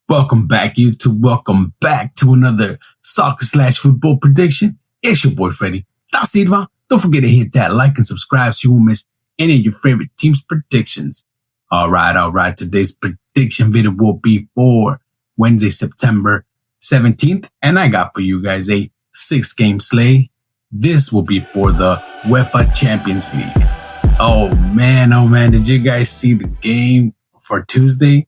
Welcome back, YouTube. Welcome back to another soccer/football prediction. It's your boy Freddy Da Silva. Don't forget to hit that like and subscribe so you won't miss any of your favorite teams' predictions. All right. Today's prediction video will be for Wednesday, September 17th. And I got for you guys a 6-game slate. This will be for the UEFA Champions League. Oh man. Did you guys see the game for Tuesday?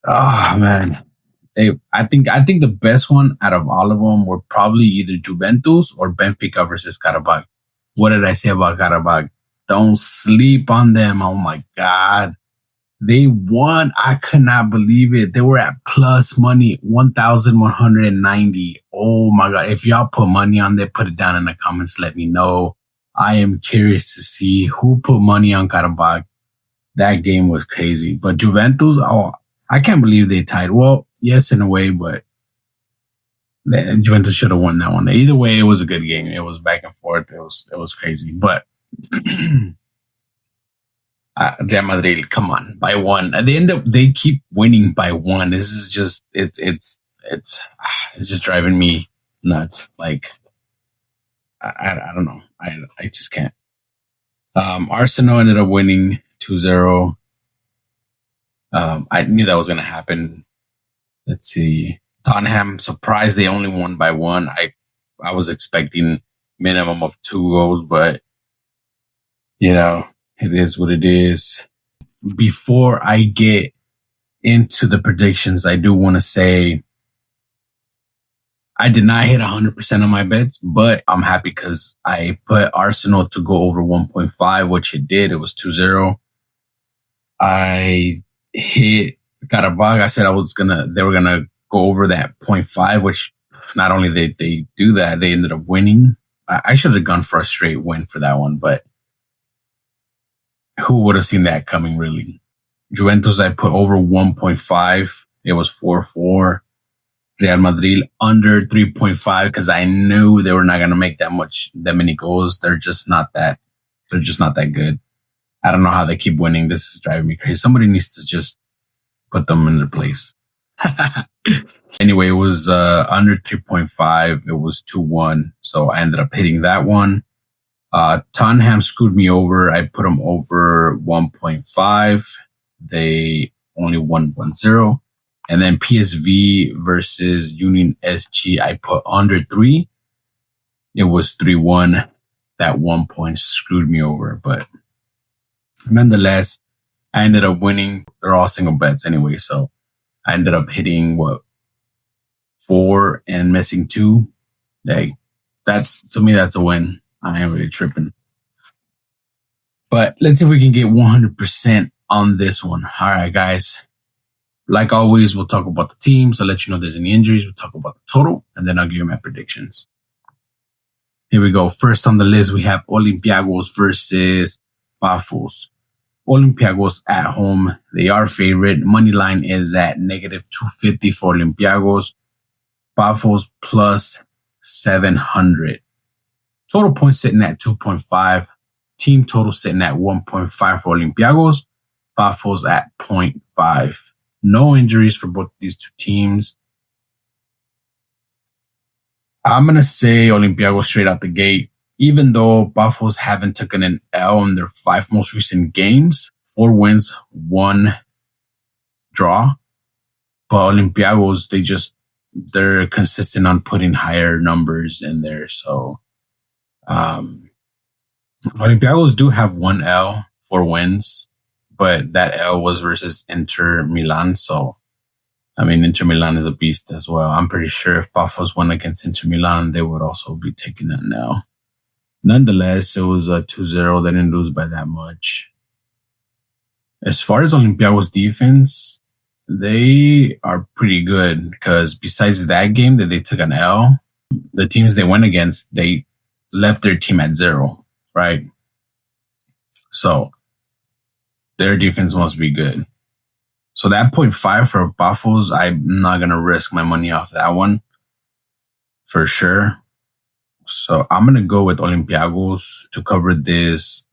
Oh man, I think the best one out of all of them were probably either Juventus or Benfica versus Karabakh. What did I say about Karabakh? Don't sleep on them. Oh my God, they won. I could not believe it. They were at plus money 1,190. Oh my God! If y'all put money on there, put it down in the comments. Let me know. I am curious to see who put money on Karabakh. That game was crazy, but Juventus. Oh, I can't believe they tied. Well, yes, in a way, but Juventus should have won that one. Either way, it was a good game. It was back and forth. It was crazy. But Real Madrid, come on, by one. At the end, they keep winning by one. This is just it's just driving me nuts. Like I don't know. I just can't. Arsenal ended up winning 2-0. I knew that was going to happen. Let's see. Tottenham, surprised they only won by one. I was expecting minimum of 2 goals, but it is what it is. Before I get into the predictions, I do want to say I did not hit 100% on my bets, but I'm happy because I put Arsenal to go over 1.5, which it did. It was 2-0. I hit Karabakh. I said they were gonna go over that 0.5, which not only they do that, they ended up winning. I should have gone for a straight win for that one, but who would have seen that coming, really? Juventus, I put over 1.5. It was 4-4. Real Madrid under 3.5 because I knew they were not gonna make that many goals. They're just not that good. I don't know how they keep winning. This is driving me crazy. Somebody needs to just put them in their place. Anyway, it was under 3.5. It was 2-1. So I ended up hitting that one. Tottenham screwed me over. I put them over 1.5. They only won 1-0. And then PSV versus Union SG, I put under 3. It was 3-1. That 1 point screwed me over, but nonetheless, I ended up winning. They're all single bets anyway, so I ended up hitting 4 and missing 2. To me, that's a win. I ain't really tripping. But let's see if we can get 100% on this one. All right, guys. Like always, we'll talk about the teams. I'll let you know if there's any injuries. We'll talk about the total, and then I'll give you my predictions. Here we go. First on the list, we have Olympiacos versus Pafos. Olympiacos at home. They are favorite. Money line is at -250 for Olympiacos. Pafos plus 700. Total points sitting at 2.5. Team total sitting at 1.5 for Olympiacos. Pafos at 0.5. No injuries for both these two teams. I'm going to say Olympiacos straight out the gate. Even though Pafos haven't taken an L in their 5 most recent games, 4 wins, 1 draw. But Olympiacos, they're consistent on putting higher numbers in there. So, Olympiacos do have 1 L, 4 wins, but that L was versus Inter Milan. So, Inter Milan is a beast as well. I'm pretty sure if Pafos won against Inter Milan, they would also be taking an L. Nonetheless, it was a 2-0. They didn't lose by that much. As far as Olympiacos defense, they are pretty good because besides that game that they took an L, the teams they went against, they left their team at 0, right? So their defense must be good. So that 0.5 for Pafos, I'm not going to risk my money off that one for sure. So I'm going to go with Olympiacos to cover this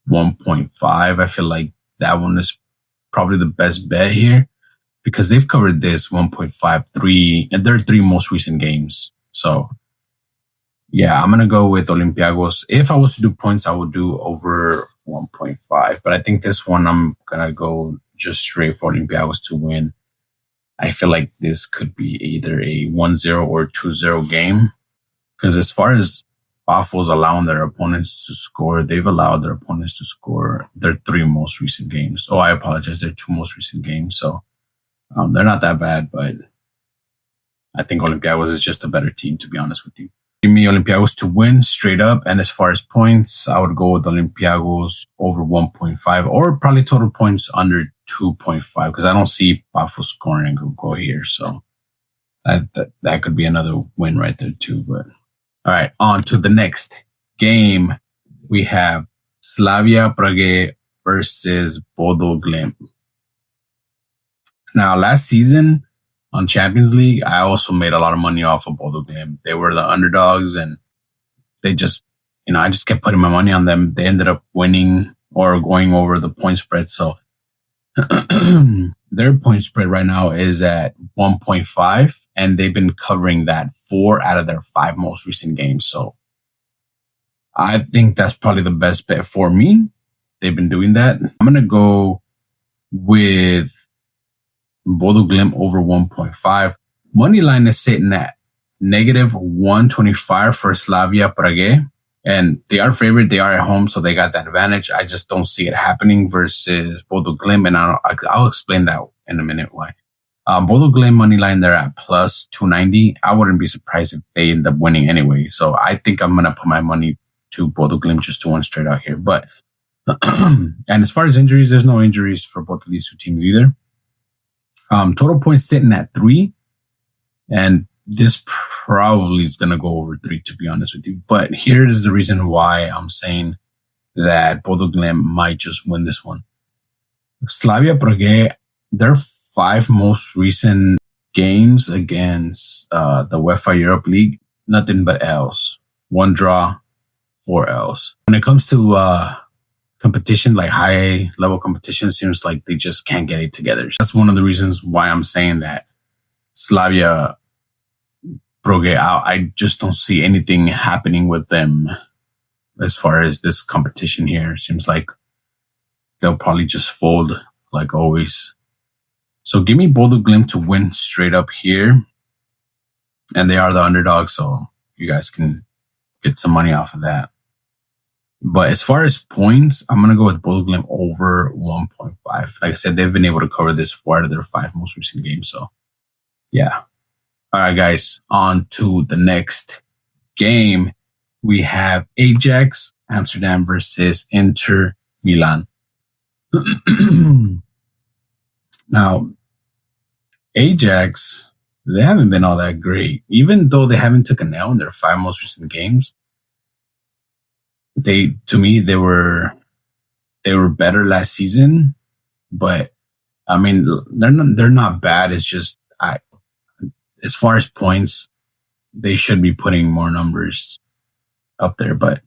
1.5. I feel like that one is probably the best bet here. because they've covered this 1.53 in their 3 most recent games. So yeah, I'm going to go with Olympiacos. If I was to do points, I would do over 1.5. But I think this one, I'm going to go just straight for Olympiacos to win. I feel like this could be either a 1-0 or 2-0 game. Because as far as Pafo's allowing their opponents to score, they've allowed their opponents to score their 3 most recent games. Oh, I apologize. Their 2 most recent games. So they're not that bad, but I think Olympiacos is just a better team, to be honest with you. Give me Olympiacos to win straight up. And as far as points, I would go with Olympiacos over 1.5 or probably total points under 2.5 because I don't see Pafo scoring a goal here. So that could be another win right there too. But all right, on to the next game. We have Slavia Prague versus Bodo Glimt. Now, last season on Champions League, I also made a lot of money off of Bodo Glimt. They were the underdogs and they just, I just kept putting my money on them. They ended up winning or going over the point spread. So their point spread right now is at 1.5 and they've been covering that 4 out of their 5 most recent games. So I think that's probably the best bet for me. They've been doing that. I'm going to go with Bodo Glimt over 1.5. Money line is sitting at negative 125 for Slavia Prague. And they are favored. They are at home, so they got that advantage. I just don't see it happening versus Bodo Glimt. And I'll explain that in a minute why. Bodo Glimt money line, they're at plus 290. I wouldn't be surprised if they end up winning anyway. So I think I'm going to put my money to Bodo Glimt just to win straight out here. But and as far as injuries, there's no injuries for both of these 2 teams either. Total points sitting at 3. And this probably is going to go over 3, to be honest with you. But here is the reason why I'm saying that Bodo Glimt might just win this one. Slavia Prague, their 5 most recent games against the UEFA Europe League, nothing but L's. 1 draw, 4 L's. When it comes to competition, like high level competition, seems like they just can't get it together. That's one of the reasons why I'm saying that Slavia Prague, I just don't see anything happening with them as far as this competition here. Seems like they'll probably just fold like always. So give me Bodo Glimt to win straight up here. And they are the underdog, so you guys can get some money off of that. But as far as points, I'm going to go with Bodo Glimt over 1.5. Like I said, they've been able to cover this 4 out of their 5 most recent games. So, yeah. All right, guys, on to the next game. We have Ajax Amsterdam versus Inter Milan. Now, Ajax, they haven't been all that great. Even though they haven't took an L in their 5 most recent games, to me, they were better last season, but I mean, they're not bad. It's just, as far as points, they should be putting more numbers up there. But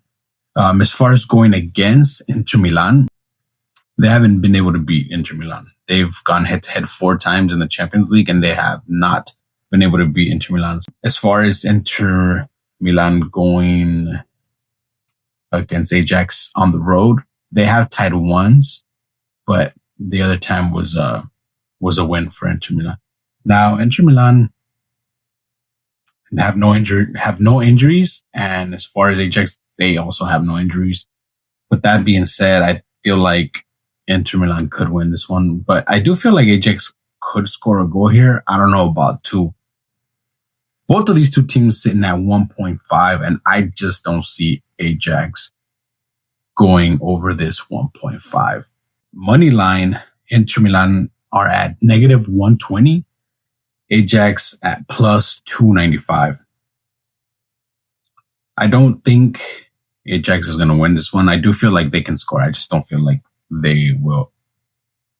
as far as going against Inter Milan, they haven't been able to beat Inter Milan. They've gone head to head 4 times in the Champions League, and they have not been able to beat Inter Milan. As far as Inter Milan going against Ajax on the road, they have tied once, but the other time was a win for Inter Milan. Now, Inter Milan have no injuries, and as far as Ajax, they also have no injuries. With that being said, I feel like Inter Milan could win this one, but I do feel like Ajax could score a goal here. I don't know about 2. Both of these 2 teams sitting at 1.5, and I just don't see Ajax going over this 1.5. Money line, Inter Milan are at negative 120. Ajax at plus 295. I don't think Ajax is going to win this one. I do feel like they can score. I just don't feel like they will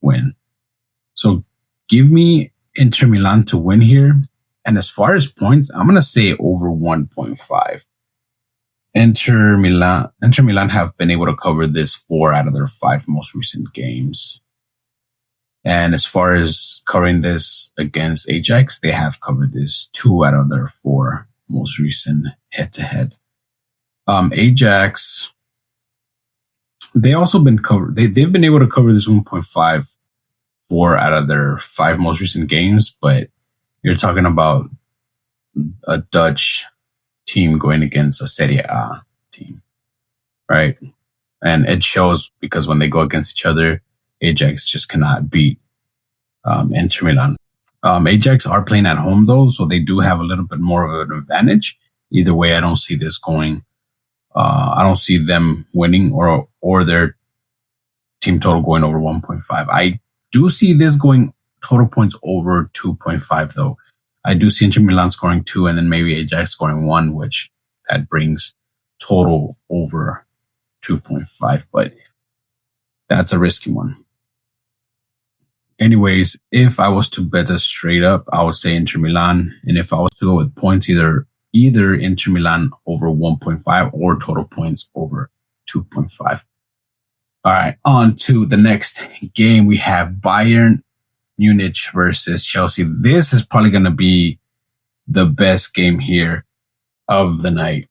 win. So give me Inter Milan to win here. And as far as points, I'm going to say over 1.5. Inter Milan have been able to cover this 4 out of their 5 most recent games. And as far as covering this against Ajax, they have covered this 2 out of their 4 most recent head-to-head. Ajax, they also been covered. They've been able to cover this 1.5 4 out of their 5 most recent games, but you're talking about a Dutch team going against a Serie A team, right? And it shows because when they go against each other, Ajax just cannot beat Inter Milan. Ajax are playing at home though, so they do have a little bit more of an advantage. Either way, I don't see this going. I don't see them winning or their team total going over 1.5. I do see this going total points over 2.5 though. I do see Inter Milan scoring 2 and then maybe Ajax scoring 1, which that brings total over 2.5, but that's a risky one. Anyways, if I was to bet this straight up, I would say Inter Milan. And if I was to go with points, either Inter Milan over 1.5 or total points over 2.5. All right, on to the next game. We have Bayern Munich versus Chelsea. This is probably going to be the best game here of the night.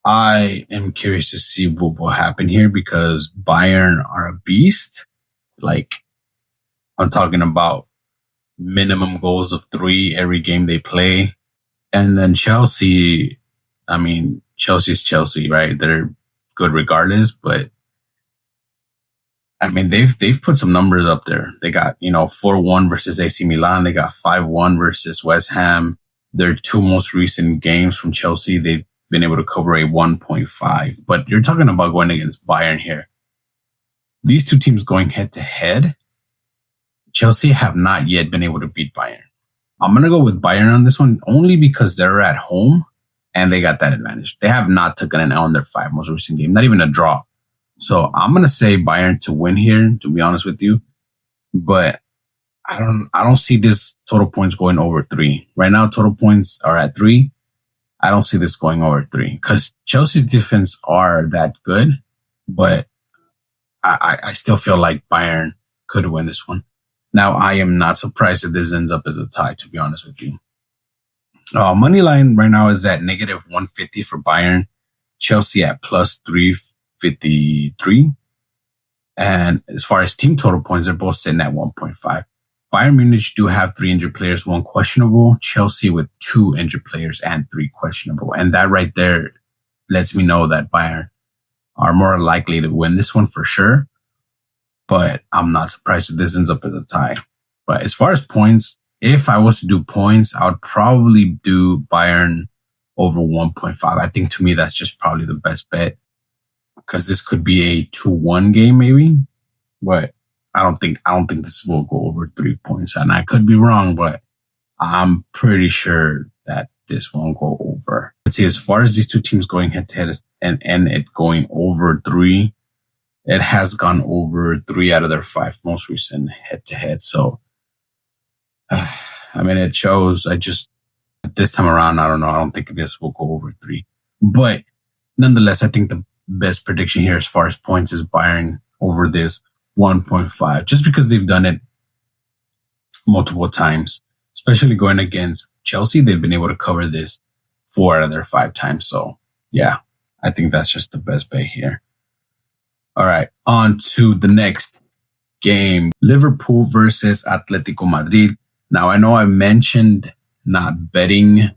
I am curious to see what will happen here because Bayern are a beast. Like, I'm talking about minimum goals of 3 every game they play. And then Chelsea, I mean, Chelsea's Chelsea, right? They're good regardless, but I mean, they've put some numbers up there. They got, 4-1 versus AC Milan. They got 5-1 versus West Ham. Their 2 most recent games from Chelsea, they've been able to cover a 1.5. But you're talking about going against Bayern here. These 2 teams going head to head, Chelsea have not yet been able to beat Bayern. I'm going to go with Bayern on this one only because they're at home and they got that advantage. They have not taken an L in their 5 most recent games, not even a draw. So I'm going to say Bayern to win here, to be honest with you. But I don't see this total points going over 3. Right now, total points are at 3. I don't see this going over 3 because Chelsea's defense are that good. But I still feel like Bayern could win this one. Now, I am not surprised if this ends up as a tie, to be honest with you. Money line right now is at negative 150 for Bayern. Chelsea at plus 353. And as far as team total points, they're both sitting at 1.5. Bayern Munich do have 3 injured players, 1 questionable. Chelsea with 2 injured players and 3 questionable. And that right there lets me know that Bayern are more likely to win this one for sure. But I'm not surprised if this ends up as a tie. But as far as points, if I was to do points, I would probably do Bayern over 1.5. I think to me, that's just probably the best bet because this could be a 2-1 game maybe. But I don't think this will go over 3 points. And I could be wrong, but I'm pretty sure that this won't go over. Let's see, as far as these 2 teams going head to head and it going over 3, it has gone over 3 out of their 5 most recent head-to-head. So, I mean, it shows. This time around, I don't know. I don't think this will go over 3. But nonetheless, I think the best prediction here as far as points is Bayern over this 1.5. Just because they've done it multiple times, especially going against Chelsea, they've been able to cover this 4 out of their 5 times. So, yeah, I think that's just the best bet here. All right, on to the next game. Liverpool versus Atletico Madrid. Now, I know I mentioned not betting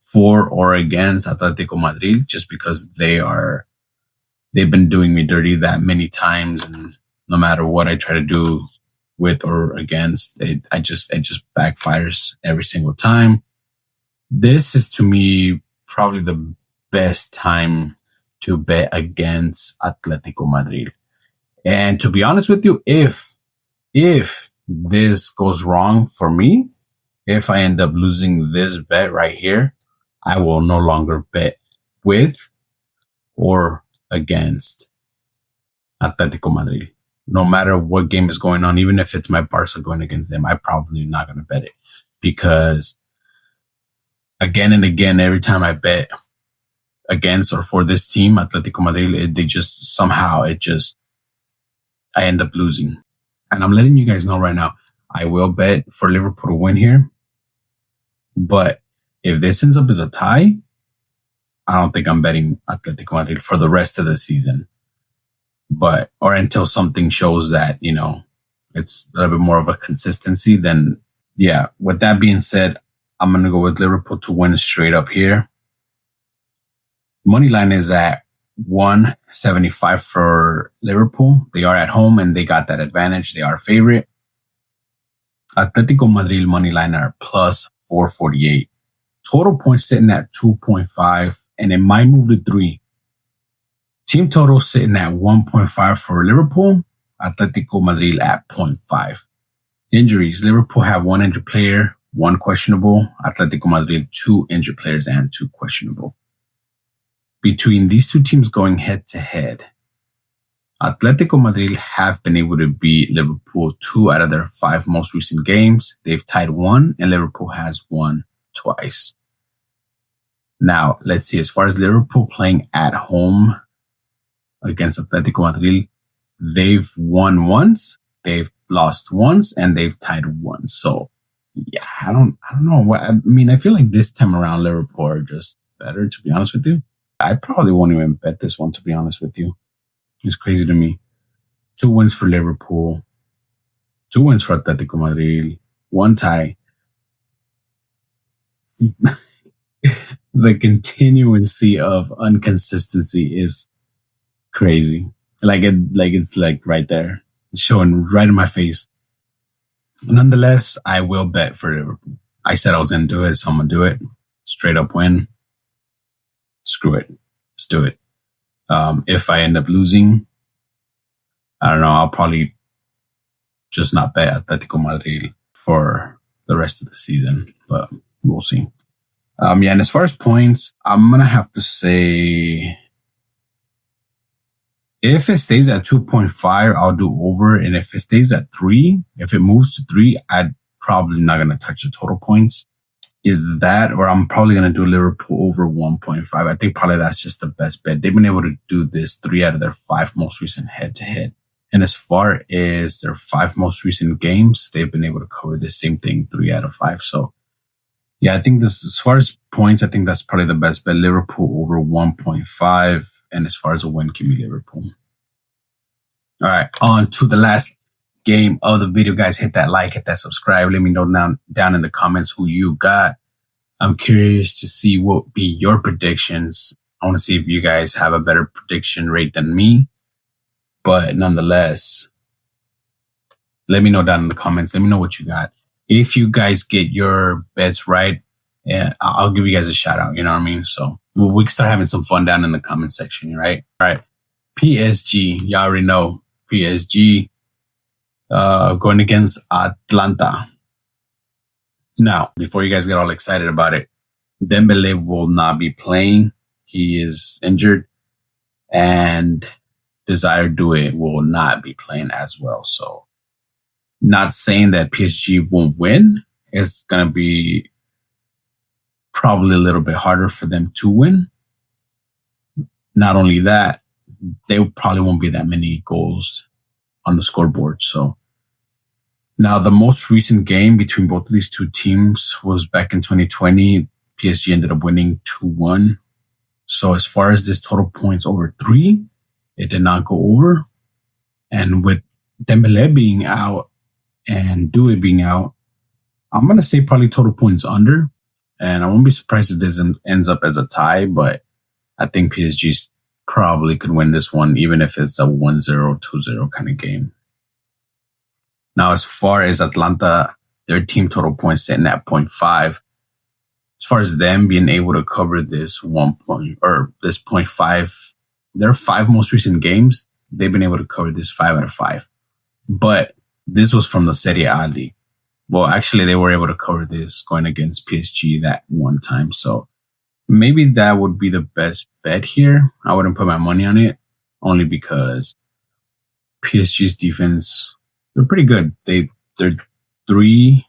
for or against Atletico Madrid just because they've been doing me dirty that many times. And no matter what I try to do with or against, it just backfires every single time. This is to me probably the best time to bet against Atletico Madrid. And to be honest with you, if this goes wrong for me, if I end up losing this bet right here, I will no longer bet with or against Atletico Madrid. No matter what game is going on, even if it's my Barca going against them, I'm probably not going to bet it because again and again, every time I bet against or for this team, Atletico Madrid, I end up losing. And I'm letting you guys know right now, I will bet for Liverpool to win here. But if this ends up as a tie, I don't think I'm betting Atletico Madrid for the rest of the season. But, or until something shows that, it's a little bit more of a consistency, then yeah. With that being said, I'm going to go with Liverpool to win straight up here. Money line is at 175 for Liverpool. They are at home and they got that advantage. They are favorite. Atletico Madrid money line are plus 448. Total points sitting at 2.5 and it might move to 3. Team total sitting at 1.5 for Liverpool. Atletico Madrid at 0.5. Injuries. Liverpool have 1 injured player, 1 questionable. Atletico Madrid 2 injured players and 2 questionable. Between these two teams going head to head, Atletico Madrid have been able to beat Liverpool 2 out of their 5 most recent games. They've tied 1 and Liverpool has won twice. Now, let's see. As far as Liverpool playing at home against Atletico Madrid, they've won once, they've lost once, and they've tied once. So, yeah, I don't know. I feel like this time around Liverpool are just better, to be honest with you. I probably won't even bet this one, to be honest with you. It's crazy to me. 2 wins for Liverpool, 2 wins for Atletico Madrid, 1 tie. The continuity of inconsistency is crazy. It's right there, it's showing right in my face. Nonetheless, I will bet for Liverpool. I said I was going to do it, so I'm going to do it. Straight up win. Screw it. Let's do it. If I end up losing, I don't know, I'll probably just not bet Atletico Madrid for the rest of the season, but we'll see. And as far as points, I'm going to have to say if it stays at 2.5, I'll do over. And if it stays at 3, if it moves to 3, I'm probably not going to touch the total points. Either that or I'm probably going to do Liverpool over 1.5. I think probably that's just the best bet. They've been able to do this 3 out of their 5 most recent head-to-head. And as far as their 5 most recent games, they've been able to cover the same thing 3 out of 5. So, yeah, I think this, as far as points, I think that's probably the best bet. Liverpool over 1.5. And as far as a win, give me Liverpool. All right, on to the last game of the video, guys. Hit that like, hit that subscribe. Let me know down in the comments who you got. I'm curious to see what be your predictions. I want to see if you guys have a better prediction rate than me. But nonetheless, let me know down in the comments. Let me know what you got. If you guys get your bets right, I'll give you guys a shout out. You know what I mean? So we can start having some fun down in the comment section, right? All right. PSG, y'all already know. PSG going against Atlanta. Now, before you guys get all excited about it, Dembele will not be playing. He is injured. And Desire Doué will not be playing as well. So, not saying that PSG won't win. It's going to be probably a little bit harder for them to win. Not only that, there probably won't be that many goals on the scoreboard. So, now the most recent game between both of these two teams was back in 2020. PSG ended up winning 2-1. So, as far as this total points over 3, it did not go over. And with Dembele being out and Doué being out, I'm going to say probably total points under. And I won't be surprised if this ends up as a tie, but I think PSG probably could win this one, even if it's a 1-0, 2-0 kind of game. Now, as far as Atlanta, their team total points sitting at 0.5. As far as them being able to cover this 0.5, their 5 most recent games, they've been able to cover this 5 out of 5. But this was from the Serie A league. Well, actually, they were able to cover this going against PSG that one time. So maybe that would be the best bet here. I wouldn't put my money on it, only because PSG's defense, they're pretty good. They're 3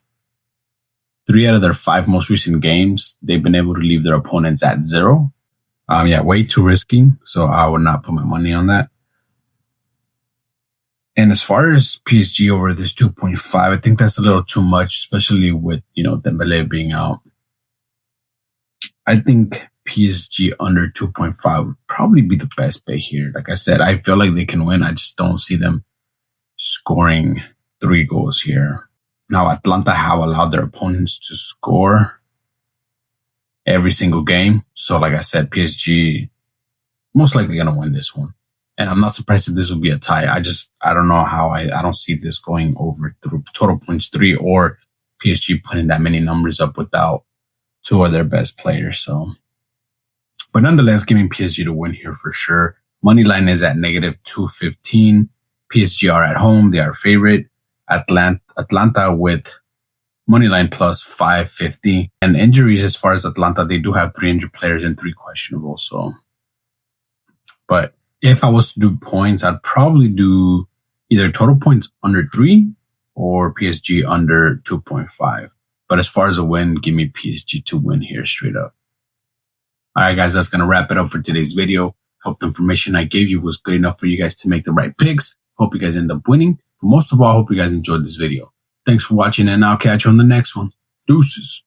out of their 5 most recent games, they've been able to leave their opponents at 0. Way too risky. So I would not put my money on that. And as far as PSG over this 2.5, I think that's a little too much, especially with, Dembele being out. I think PSG under 2.5 would probably be the best bet here. Like I said, I feel like they can win. I just don't see them scoring 3 goals here. Now, Atlanta have allowed their opponents to score every single game. So, like I said, PSG most likely going to win this one. And I'm not surprised if this will be a tie. I don't know how I don't see this going over through total points 3 or PSG putting that many numbers up without 2 of their best players. So, but nonetheless, giving PSG to win here for sure. Money line is at negative 215. PSG are at home. They are favorite. Atlanta with money line plus 550. And injuries as far as Atlanta, they do have 3 injured players and 3 questionable. So, but if I was to do points, I'd probably do either total points under 3 or PSG under 2.5. But as far as a win, give me PSG to win here straight up. All right, guys, that's going to wrap it up for today's video. Hope the information I gave you was good enough for you guys to make the right picks. Hope you guys end up winning. But most of all, I hope you guys enjoyed this video. Thanks for watching, and I'll catch you on the next one. Deuces.